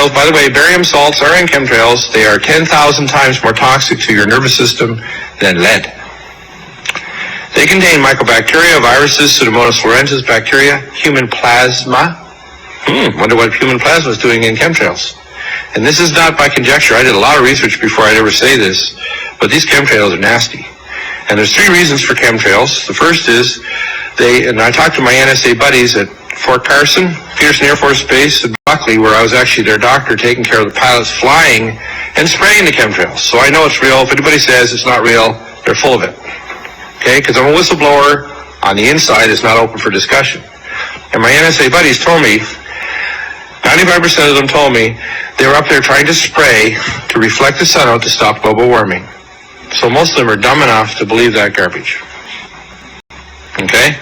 chemtrails, by the way, barium salts are in chemtrails. They are 10,000 times more toxic to your nervous system than lead. They contain mycobacteria, viruses, Pseudomonas florensis bacteria, human plasma. Wonder what human plasma is doing in chemtrails. And this is not by conjecture. I did a lot of research before I'd ever say this, but these chemtrails are nasty. And there's three reasons for chemtrails. The first is and I talked to my NSA buddies at Fort Carson, Peterson Air Force Base, and Buckley, where I was actually their doctor taking care of the pilots flying and spraying the chemtrails. So I know it's real. If anybody says it's not real, they're full of it. Okay, because I'm a whistleblower. On the inside, it's not open for discussion. And my NSA buddies told me, 95% of them told me, they were up there trying to spray to reflect the sun out to stop global warming. So most of them are dumb enough to believe that garbage. Okay?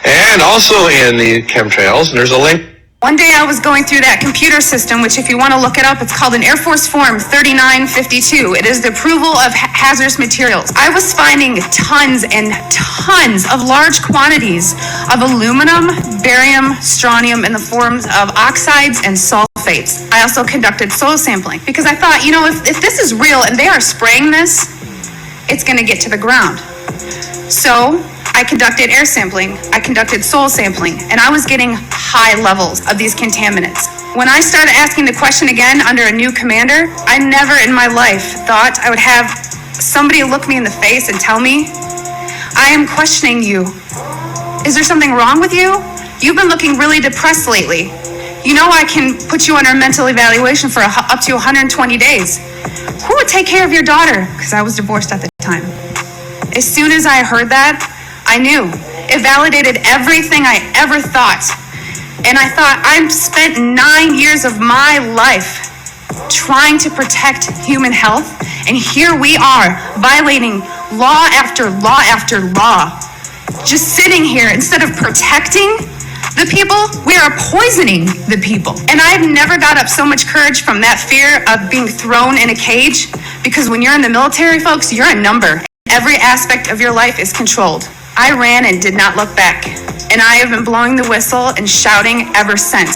And also in the chemtrails, and there's a link. One day I was going through that computer system, which if you want to look it up, it's called an Air Force Form 3952. It is the approval of hazardous materials. I was finding tons and tons of large quantities of aluminum, barium, strontium in the forms of oxides and sulfates. I also conducted soil sampling because I thought, if this is real and they are spraying this, it's going to get to the ground. So I conducted air sampling, I conducted soil sampling, and I was getting high levels of these contaminants. When I started asking the question again under a new commander, I never in my life thought I would have somebody look me in the face and tell me, I am questioning you. Is there something wrong with you? You've been looking really depressed lately. I can put you under a mental evaluation for up to 120 days. Who would take care of your daughter? Because I was divorced at the time. As soon as I heard that, I knew. It validated everything I ever thought. And I thought, I've spent 9 years of my life trying to protect human health, and here we are, violating law after law after law. Just sitting here, instead of protecting the people, we are poisoning the people. And I've never got up so much courage from that fear of being thrown in a cage, because when you're in the military, folks, you're a number. Every aspect of your life is controlled. I ran and did not look back, and I have been blowing the whistle and shouting ever since.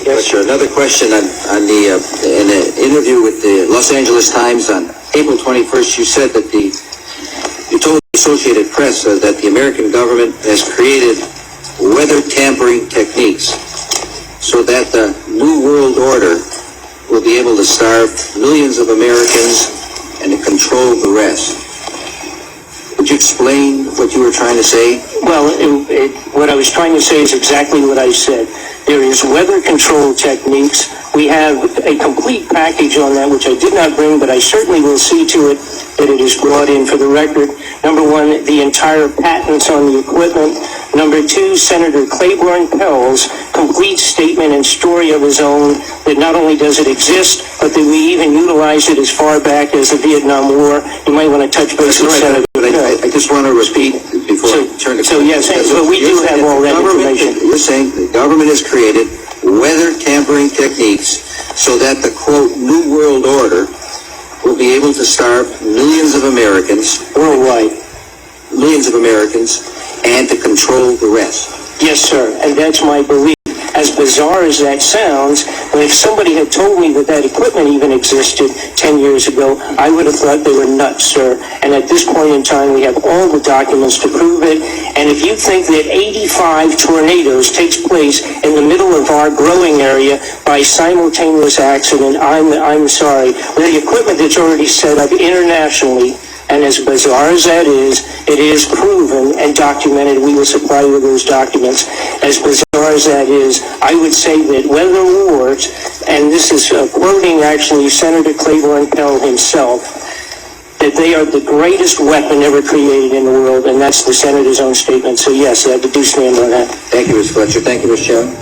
Fletcher, another question in an interview with the Los Angeles Times on April 21st, you said that you told the Associated Press that the American government has created weather tampering techniques so that the New World Order will be able to starve millions of Americans and to control the rest. Would you explain what you were trying to say? Well, what I was trying to say is exactly what I said. There is weather control techniques. We have a complete package on that, which I did not bring, but I certainly will see to it that it is brought in for the record. Number one, the entire patents on the equipment. Number two, Senator Claiborne Pell's complete statement and story of his own, that not only does it exist, but that we even utilize it as far back as the Vietnam War. You might want to touch base with Senator. I just want to repeat before I turn it. So yes, but we do have all that information. You're saying the government has created weather tampering techniques so that the, quote, New World Order will be able to starve millions of Americans worldwide, and to control the rest. Yes, sir, and that's my belief. As bizarre as that sounds, but if somebody had told me that that equipment even existed 10 years ago, I would have thought they were nuts, sir. And at this point in time, we have all the documents to prove it. And if you think that 85 tornadoes takes place in the middle of our growing area by simultaneous accident, I'm sorry. The equipment that's already set up internationally, and as bizarre as that is, it is proven and documented. We will supply you with those documents. As bizarre as that is, I would say that weather wars, and this is quoting actually Senator Claiborne Pell himself, that they are the greatest weapon ever created in the world, and that's the Senator's own statement. So yes, I do stand on that. Thank you, Mr. Fletcher. Thank you, Mr. Chairman.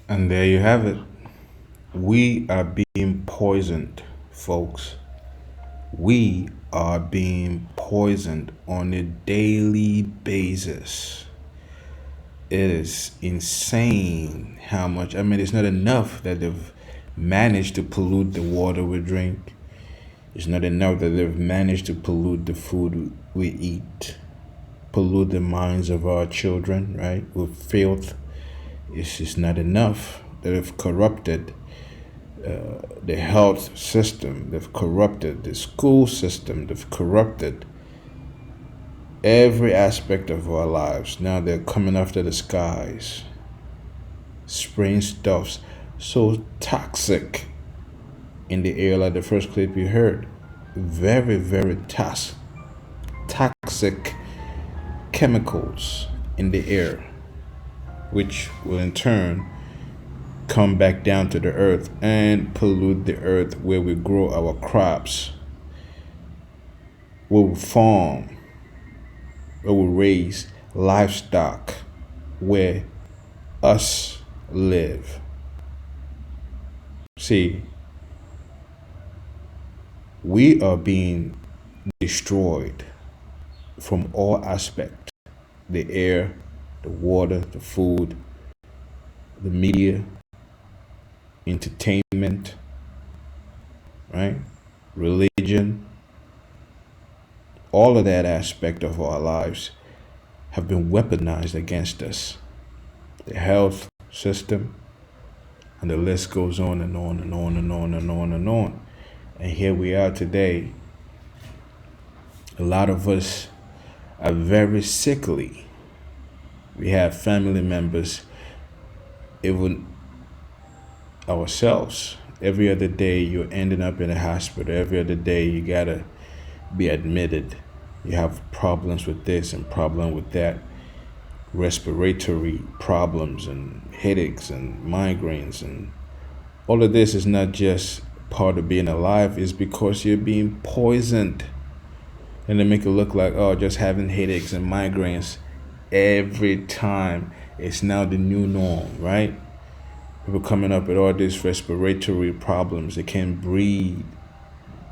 And there you have it. We are being poisoned, folks. We are being poisoned on a daily basis. It is insane how much. I mean, it's not enough that they've managed to pollute the water we drink. It's not enough that they've managed to pollute the food we eat, pollute the minds of our children, right, with filth. It's just not enough. They've corrupted the health system. They've corrupted the school system. They've corrupted every aspect of our lives. Now they're coming after the skies, spraying stuffs so toxic in the air, like the first clip you heard. Very, very toxic chemicals in the air, which will in turn come back down to the earth and pollute the earth where we grow our crops, where we farm, where we raise livestock, where us live. See, we are being destroyed from all aspects: the air, the water, the food, the media, entertainment, right? Religion. All of that aspect of our lives have been weaponized against us. The health system, and the list goes on and on and on and on and on and on. And here we are today. A lot of us are very sickly. We have family members, even ourselves. Every other day you're ending up in a hospital. Every other day you gotta be admitted. You have problems with this and problem with that. Respiratory problems and headaches and migraines, and all of this is not just part of being alive, is because you're being poisoned. And they make it look like, oh, just having headaches and migraines every time. It's now the new norm, right? People coming up with all these respiratory problems. They can't breathe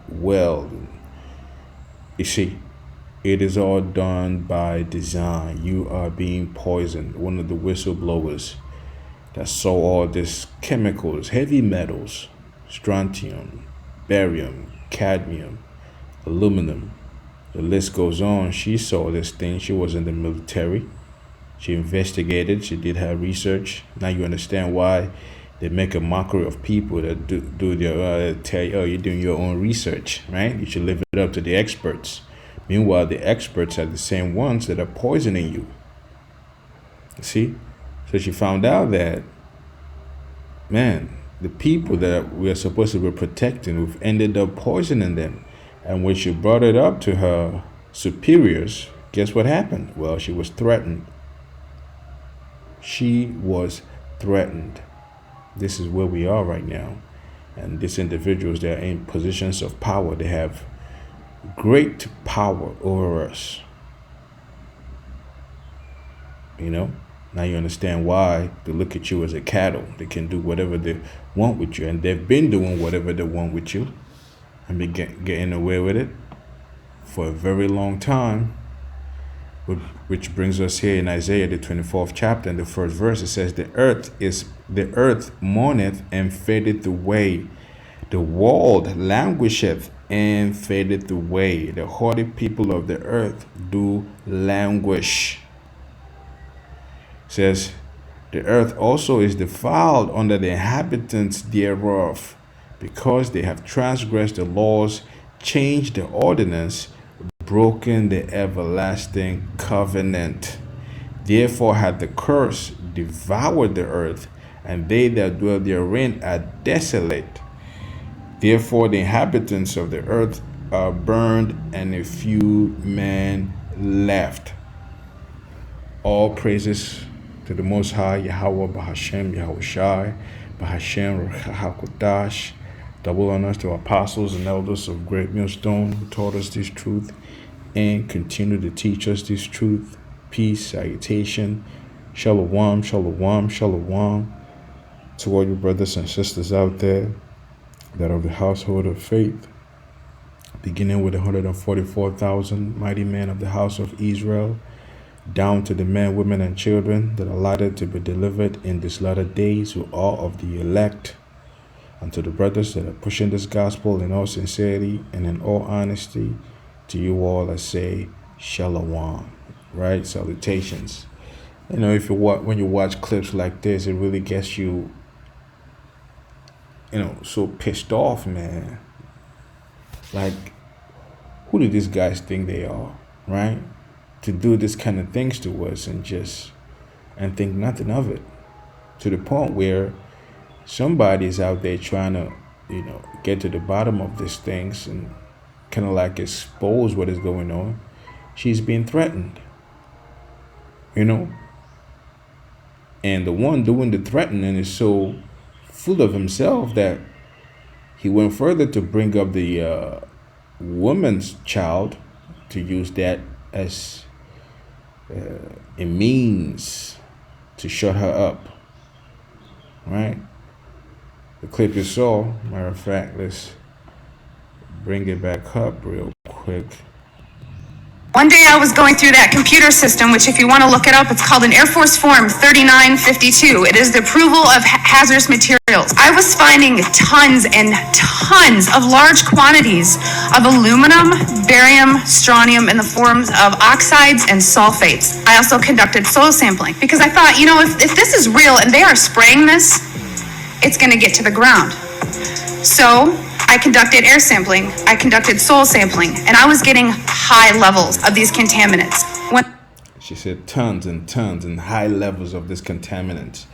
well. You see, it is all done by design. You are being poisoned. One of the whistleblowers that saw all these chemicals, heavy metals, strontium, barium, cadmium, aluminum. The list goes on. She saw this thing. She was in the military. She investigated. She did her research. Now you understand why they make a mockery of people that do their tell you, oh, you're doing your own research, right? You should leave it up to the experts. Meanwhile, the experts are the same ones that are poisoning you. See? So she found out that, man, the people that we are supposed to be protecting, we've ended up poisoning them. And when she brought it up to her superiors, guess what happened? Well, she was threatened. She was threatened. This is where we are right now. And these individuals, they're in positions of power. They have great power over us. You know? Now you understand why they look at you as a cattle. They can do whatever they want with you. And they've been doing whatever they want with you. And be getting away with it for a very long time. Which brings us here in Isaiah, the 24th chapter, and the first verse. It says, the earth mourneth and fadeth away. The world languisheth and fadeth away. The haughty people of the earth do languish. It says, the earth also is defiled under the inhabitants thereof, because they have transgressed the laws, changed the ordinance, broken the everlasting covenant. Therefore hath the curse devoured the earth, and they that dwell therein are desolate. Therefore the inhabitants of the earth are burned, and a few men left. All praises to the Most High, Yahweh, Bahashem, Yahushai, Bahashem, Hakodash. Double honors to apostles and elders of Great Millstone who taught us this truth and continue to teach us this truth. Peace, salutation, shalom, shalom, shalom. To all your brothers and sisters out there that are of the household of faith, beginning with 144,000 mighty men of the house of Israel, down to the men, women, and children that are allotted to be delivered in these latter days, who are of the elect, and to the brothers that are pushing this gospel in all sincerity and in all honesty, to you all I say shalom, right? Salutations. You know, if you when you watch clips like this, it really gets you, so pissed off, man. Like, who do these guys think they are, right? To do this kind of things to us and think nothing of it, to the point where somebody's out there trying to, get to the bottom of these things and kind of like expose what is going on. She's being threatened, and the one doing the threatening is so full of himself that he went further to bring up the woman's child, to use that as a means to shut her up, right? The clip you saw, matter of fact, let's bring it back up real quick. One day I was going through that computer system, which if you want to look it up, it's called an Air Force Form 3952. It is the approval of hazardous materials. I was finding tons and tons of large quantities of aluminum, barium, strontium in the forms of oxides and sulfates. I also conducted soil sampling because I thought, if this is real and they are spraying this, it's going to get to the ground. So I conducted air sampling, I conducted soil sampling, and I was getting high levels of these contaminants. She said tons and tons and high levels of this contaminants,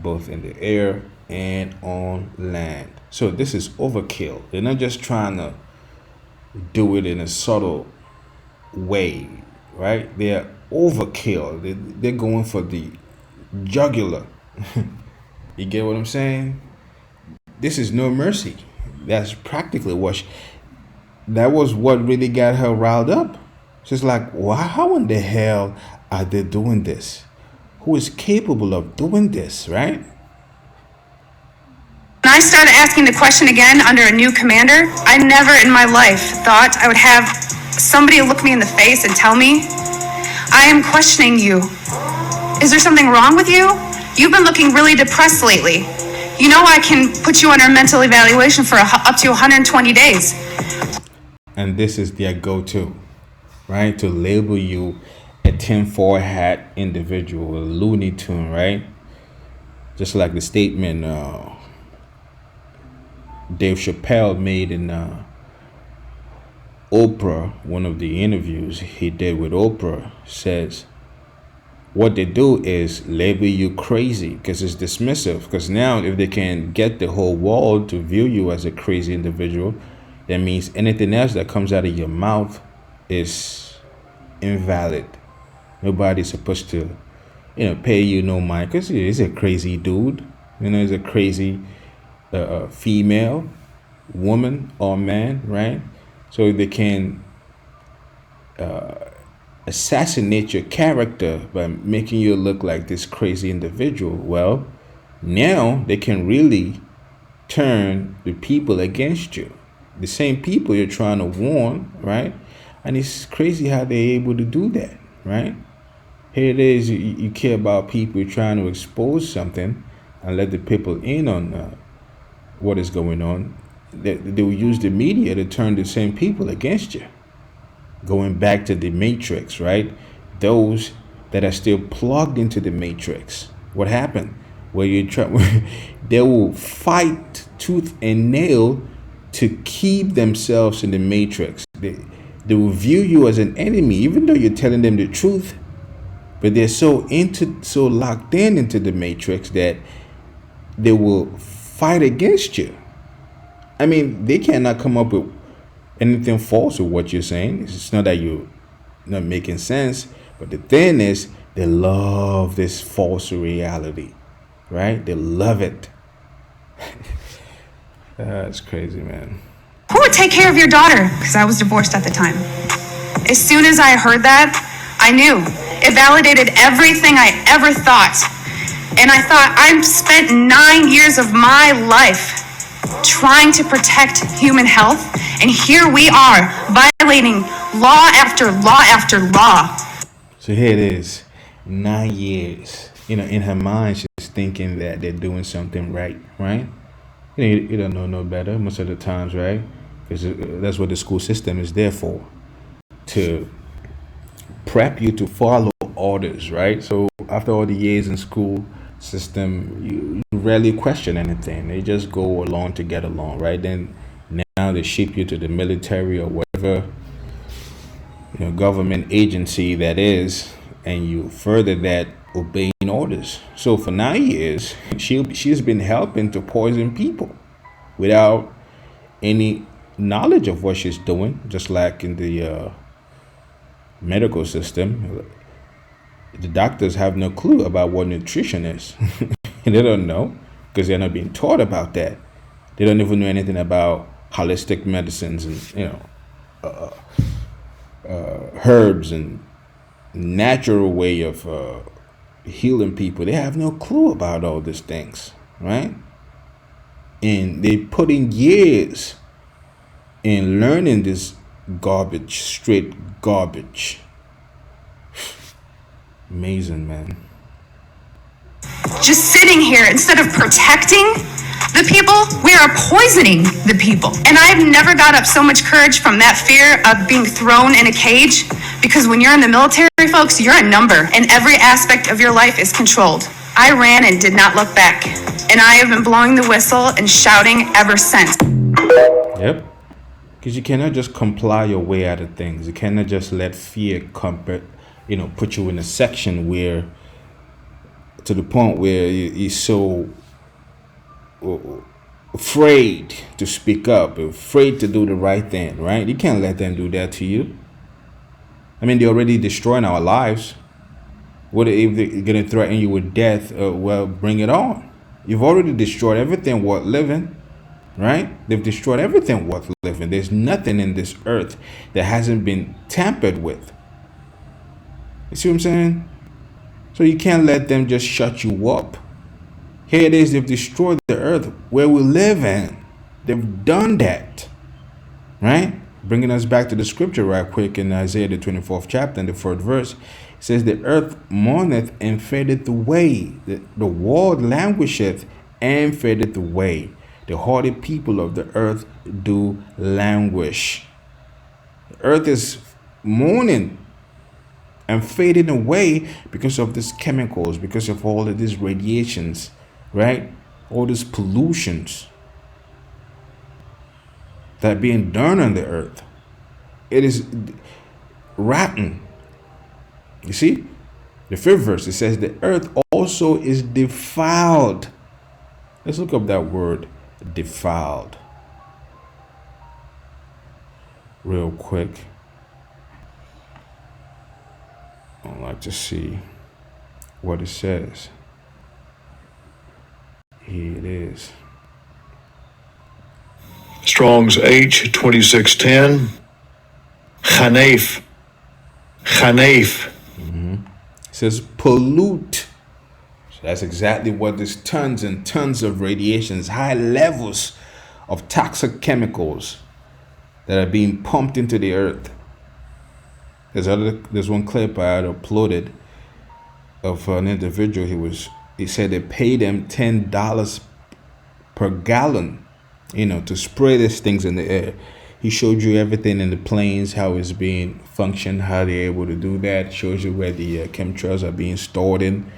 both in the air and on land. So this is overkill. They're not just trying to do it in a subtle way, right? They're overkill. They're going for the jugular. You get what I'm saying? This is no mercy. That's practically that was what really got her riled up. She's like, why? How in the hell are they doing this? Who is capable of doing this, right? When I started asking the question again under a new commander, I never in my life thought I would have somebody look me in the face and tell me, I am questioning you. Is there something wrong with you? You've been looking really depressed lately. I can put you under a mental evaluation for up to 120 days. And this is their go-to, right? To label you a tinfoil hat individual, a Looney Tune, right? Just like the statement Dave Chappelle made in Oprah, one of the interviews he did with Oprah, says, what they do is label you crazy because it's dismissive. Because now if they can get the whole world to view you as a crazy individual, that means anything else that comes out of your mouth is invalid. Nobody's supposed to, pay you no mind because he's a crazy dude. He's a crazy female, woman, or man, right? So if they can assassinate your character by making you look like this crazy individual, well, now they can really turn the people against you, the same people you're trying to warn, right? And it's crazy how they're able to do that, right? Here it is, you care about people, you're trying to expose something and let the people in on what is going on. They will use the media to turn the same people against you. Going back to the matrix, right? Those that are still plugged into the matrix. What happened? Where they will fight tooth and nail to keep themselves in the matrix. They will view you as an enemy, even though you're telling them the truth. But they're so locked into the matrix that they will fight against you. I mean, they cannot come up with anything false with what you're saying. It's not that you're not making sense, but the thing is, they love this false reality, right? They love it. That's crazy, man. Who would take care of your daughter? Because I was divorced at the time. As soon as I heard that, I knew. It validated everything I ever thought. And I thought, I've spent 9 years of my life trying to protect human health, and here we are violating law after law after law. So here it is, 9 years. In her mind, she's thinking that they're doing something right, right? You don't know no better most of the times, right? Because that's what the school system is there for, to prep you to follow orders, right? So after all the years in school system, you rarely question anything. They just go along to get along, right? Then now they ship you to the military or whatever government agency that is, and you further that obeying orders. So for 9 years, she's been helping to poison people without any knowledge of what she's doing, just like in the medical system. The doctors have no clue about what nutrition is. They don't know because they're not being taught about that. They don't even know anything about holistic medicines and herbs and natural way of healing people. They have no clue about all these things, right? And they put in years in learning this garbage, straight garbage. Amazing, man. Just sitting here, instead of protecting the people, we are poisoning the people. And I've never got up so much courage from that fear of being thrown in a cage, because when you're in the military, folks, you're a number, and every aspect of your life is controlled. I ran and did not look back, and I have been blowing the whistle and shouting ever since. Yep. Because you cannot just comply your way out of things. You cannot just let fear put you in a section where, to the point where you're so afraid to speak up, afraid to do the right thing, right? You can't let them do that to you. I mean, they're already destroying our lives. What if they're going to threaten you with death? Well, bring it on. You've already destroyed everything worth living, right? They've destroyed everything worth living. There's nothing in this earth that hasn't been tampered with. You see what I'm saying? So you can't let them just shut you up. Here it is, they've destroyed the earth where we live in. They've done that, right? Bringing us back to the scripture right quick in Isaiah the 24th chapter and the 4th verse. It says, the earth mourneth and fadeth away. The world languisheth and fadeth away. The hardy people of the earth do languish. The earth is mourning and fading away because of these chemicals, because of all of these radiations, right? All these pollutions that are being done on the earth. It is rotten. You see? The 5th verse, it says, the earth also is defiled. Let's look up that word, defiled, real quick. I'd like to see what it says. Here it is. Strong's H2610. Khanaf. It says pollute. So that's exactly what this tons and tons of radiations, high levels of toxic chemicals that are being pumped into the earth. There's one clip I had uploaded of an individual. He said they paid him $10 per gallon, to spray these things in the air. He showed you everything in the planes, how it's being functioned, how they're able to do that. Shows you where the chemtrails are being stored in,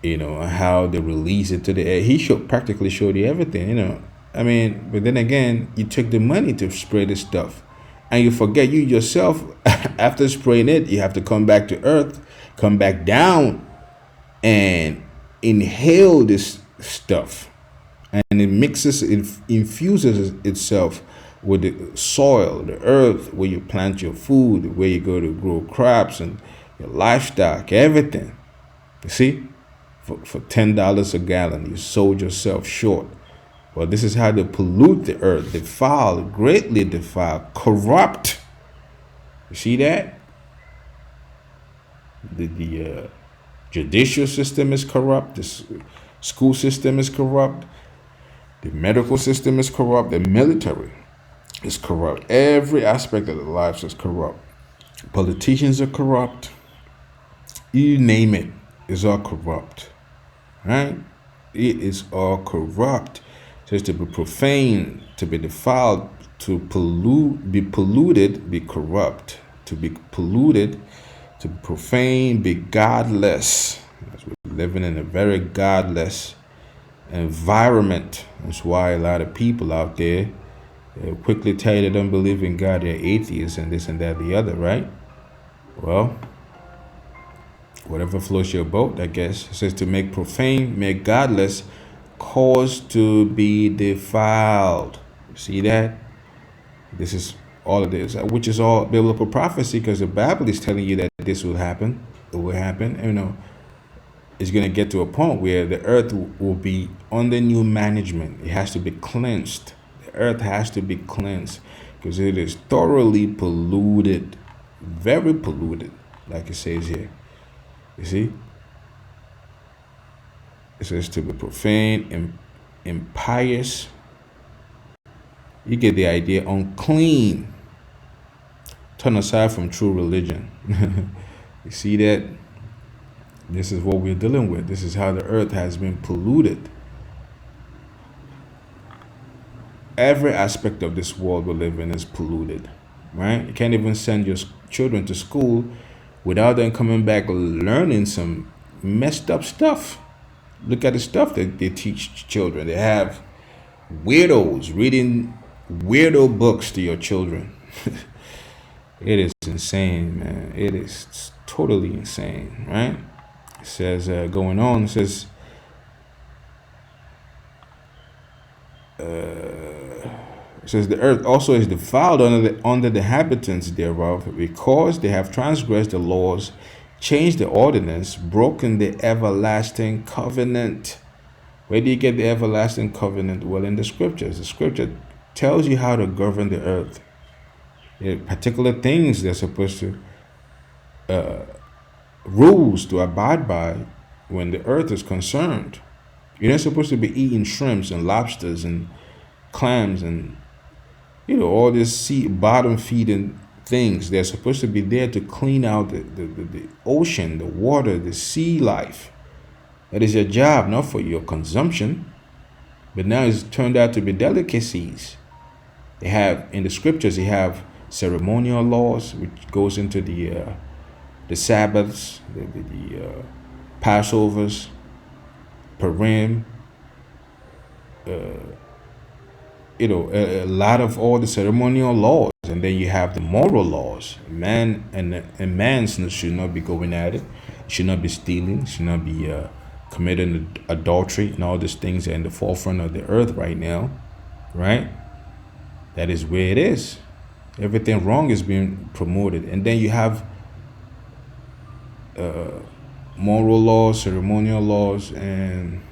how they release it to the air. He practically showed you everything, I mean, but then again, you took the money to spray this stuff. And you forget, you yourself, after spraying it, you have to come back to earth, come back down, and inhale this stuff. And it infuses itself with the soil, the earth, where you plant your food, where you go to grow crops and your livestock, everything. You see? For $10 a gallon, you sold yourself short. Well, this is how they pollute the earth, defile, greatly defile, corrupt. You see that? The Judicial system is corrupt. The school system is corrupt. The medical system is corrupt. The military is corrupt. Every aspect of the lives is corrupt. Politicians are corrupt. You name it, it's all corrupt. Right? It is all corrupt. So it's to be profane, to be defiled, to pollute, be polluted, be corrupt. To be polluted, to be profane, be godless. We're living in a very godless environment. That's why a lot of people out there quickly tell you they don't believe in God, they're atheists and this and that, the other, right? Well, whatever floats your boat, I guess. It says to make profane, make godless, cause to be defiled. See that? This is all of this, which is all biblical prophecy, because the Bible is telling you that this will happen. It will happen. You know, it's going to get to a point where the earth will be under new management. It has to be cleansed. The earth has to be cleansed because it is thoroughly polluted, very polluted, like it says here. You see? It says to be profane, impious. You get the idea. Unclean. Turn aside from true religion. You see that? This is what we're dealing with. This is how the earth has been polluted. Every aspect of this world we live in is polluted, right? You can't even send your children to school without them coming back learning some messed up stuff. Look at the stuff that they teach children. They have weirdos reading weirdo books to your children. It is insane, man. It is totally insane, right? It says, going on, it says, the earth also is defiled under the inhabitants thereof, because they have transgressed the laws, changed the ordinance, broken the everlasting covenant. Where do you get the everlasting covenant? Well, in the scriptures. The scripture tells you how to govern the earth. There are particular things they're supposed to, rules to abide by when the earth is concerned. You're not supposed to be eating shrimps and lobsters and clams and, you know, all this sea bottom feeding things. They're supposed to be there to clean out the ocean, the water, the sea life. That is your job, not for your consumption. But now it's turned out to be delicacies. They have, in the scriptures, they have ceremonial laws, which goes into the Sabbaths, the Passovers, Purim, a lot of all the ceremonial laws. And then you have the moral laws. Man and man should not be going at it, should not be stealing, should not be committing adultery, and all these things are in the forefront of the earth right now, right? That is where it is. Everything wrong is being promoted. And then you have moral laws, ceremonial laws, and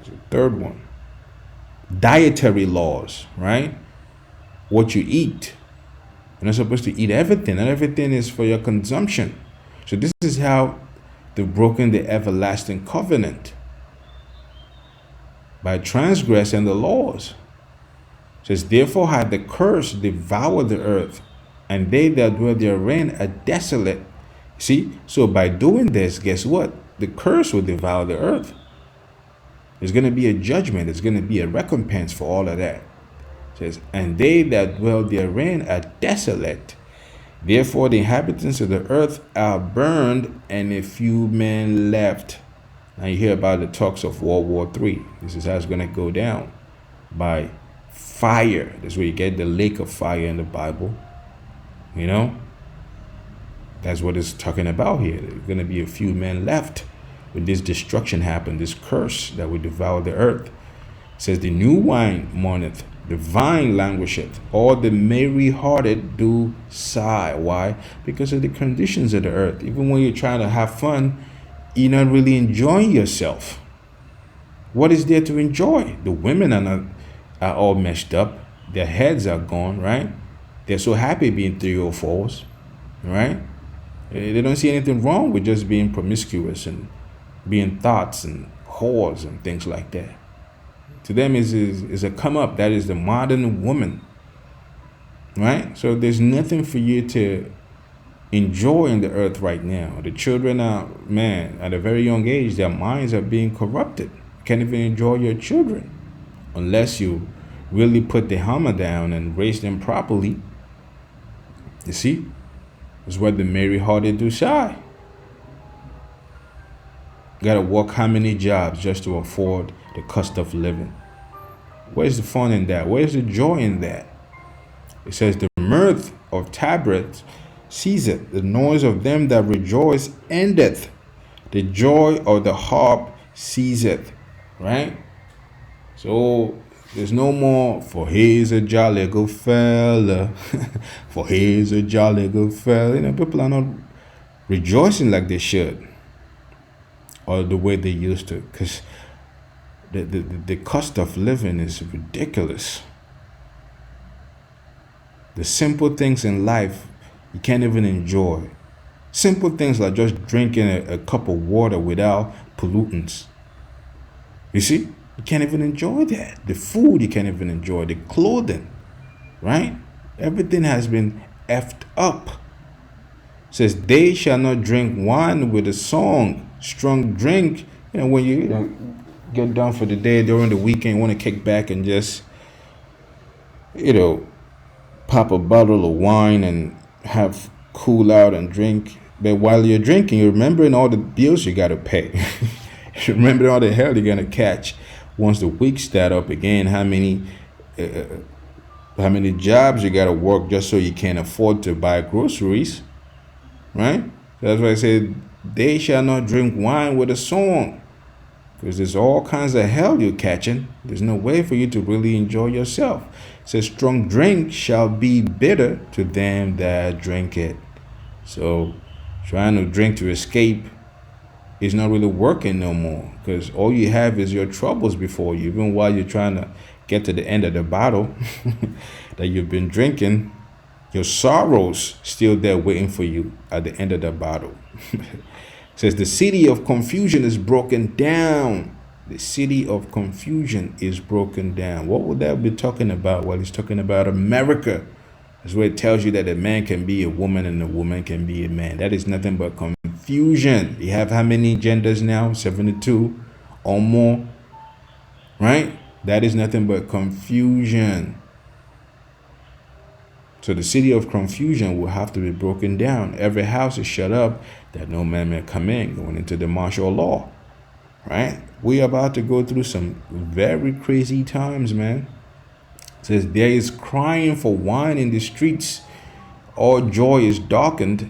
the third one, dietary laws, right? What you eat. You're not supposed to eat everything. Not everything is for your consumption. So this is how they've broken the everlasting covenant, by transgressing the laws. It says, therefore had the curse devoured the earth, and they that dwell therein are desolate. See, so by doing this, guess what? The curse will devour the earth. There's going to be a judgment. There's going to be a recompense for all of that. It says, and they that dwell therein are desolate. Therefore the inhabitants of the earth are burned, and a few men left. Now you hear about the talks of World War III. This is how it's going to go down, by fire. That's where you get the lake of fire in the Bible. You know, that's what it's talking about here. There's going to be a few men left when this destruction happened, this curse that will devour the earth. It says, the new wine mourneth, the vine languisheth, all the merry-hearted do sigh. Why? Because of the conditions of the earth. Even when you're trying to have fun, you're not really enjoying yourself. What is there to enjoy? The women are all messed up. Their heads are gone, right? They're so happy being 304s, right? They don't see anything wrong with just being promiscuous and being thoughts and whores and things like that. To them is a come up. That is the modern woman, right? So there's nothing for you to enjoy in the earth right now. The children are, man, at a very young age, their minds are being corrupted. You can't even enjoy your children unless you really put the hammer down and raise them properly. You see, it's what the merry-hearted do shy. Gotta work how many jobs just to afford the cost of living? Where's the fun in that? Where's the joy in that? It says the mirth of tabrets ceaseth, the noise of them that rejoice endeth, the joy of the harp ceaseth. Right? So there's no more, for he's a jolly good fella. For he's a jolly good fella. You know, people are not rejoicing like they should, or the way they used to, because the cost of living is ridiculous. The simple things in life you can't even enjoy. Simple things like just drinking a cup of water without pollutants. You see, you can't even enjoy that. The food you can't even enjoy. The clothing, right? Everything has been effed up. It says they shall not drink wine with a song, strong drink. You know, when you get done for the day during the weekend, you want to kick back and just, pop a bottle of wine and have cool out and drink. But while you're drinking, you're remembering all the bills you got to pay. You're remembering all the hell you're going to catch once the week start up again. How many jobs you got to work just so you can afford to buy groceries, right? That's why I said they shall not drink wine with a song, because there's all kinds of hell you're catching. There's no way for you to really enjoy yourself. It says strong drink shall be bitter to them that drink it. So trying to drink to escape is not really working no more, because all you have is your troubles before you. Even while you're trying to get to the end of the bottle that you've been drinking, your sorrows still there waiting for you at the end of the bottle. It says the city of confusion is broken down. The city of confusion is broken down. What would that be talking about? Well, he's talking about America. That's where it tells you that a man can be a woman and a woman can be a man. That is nothing but confusion. You have how many genders now? 72 or more, right? That is nothing but confusion. So the city of confusion will have to be broken down. Every house is shut up that no man may come in, going into the martial law, right? We are about to go through some very crazy times, man. It says there is crying for wine in the streets. All joy is darkened.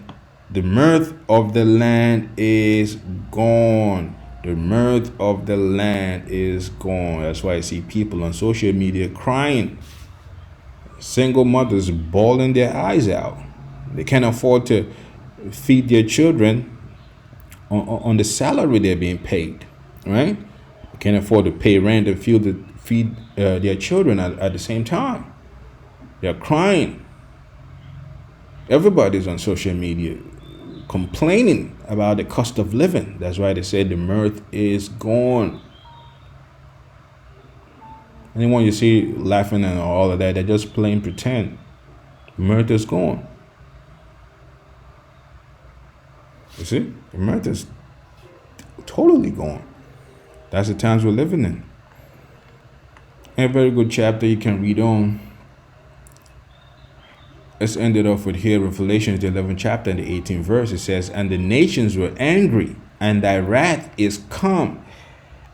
The mirth of the land is gone. The mirth of the land is gone. That's why I see people on social media crying. Single mothers bawling their eyes out. They can't afford to feed their children on the salary they're being paid, right? They can't afford to pay rent and feed their children at the same time. They're crying. Everybody's on social media complaining about the cost of living. That's why they said the mirth is gone. Anyone you see laughing and all of that, they're just plain pretend. Mirth is gone. You see? The mirth is totally gone. That's the times we're living in. A very good chapter you can read on. Let's end it off with here, Revelation, the 11th chapter and the 18th verse. It says, and the nations were angry, and thy wrath is come,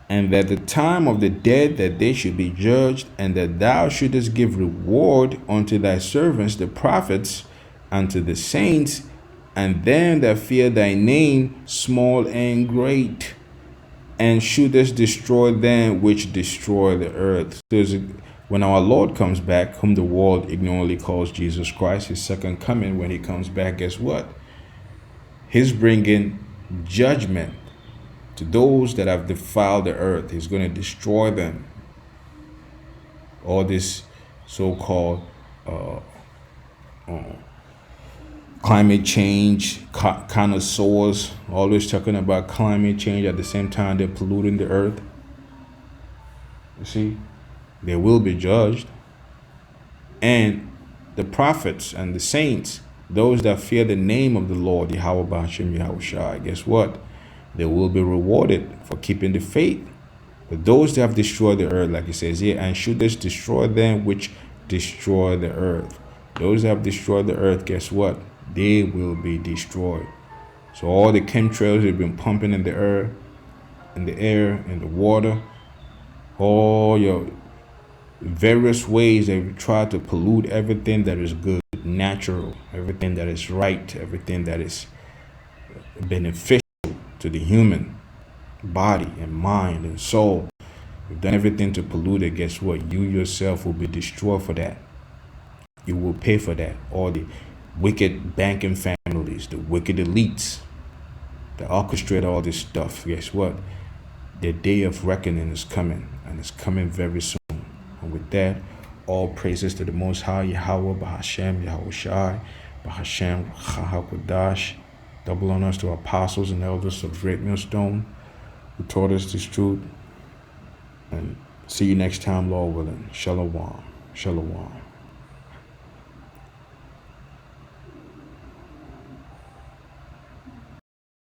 and that the time of the dead that they should be judged, and that thou shouldest give reward unto thy servants the prophets, unto the saints, and them that fear thy name, small and great, and shouldest destroy them which destroy the earth. When our Lord comes back, whom the world ignorantly calls Jesus Christ, his second coming, when he comes back, guess what? He's bringing judgment to those that have defiled the earth. He's going to destroy them. All this so-called climate change, connoisseurs, always talking about climate change. At the same time, they're polluting the earth. You see, they will be judged. And the prophets and the saints, those that fear the name of the Lord, Yahweh B'Hashem Yahushua, guess what? They will be rewarded for keeping the faith. But those that have destroyed the earth, like it says here, and should this destroy them which destroy the earth. Those that have destroyed the earth, guess what? They will be destroyed. So all the chemtrails they've been pumping in the air, in the water, all your various ways they've tried to pollute everything that is good, natural, everything that is right, everything that is beneficial to the human body and mind and soul. You've done everything to pollute it. Guess what? You yourself will be destroyed for that. You will pay for that. All the wicked banking families, the wicked elites that orchestrate all this stuff. Guess what? The day of reckoning is coming, and it's coming very soon. And with that, all praises to the Most High, Yahweh, B'Hashem, Yahushai, B'Hashem, Chahakodash. Double honors to apostles and elders of Great Millstone who taught us this truth. And see you next time, Lord willing. Shalom. Shalom.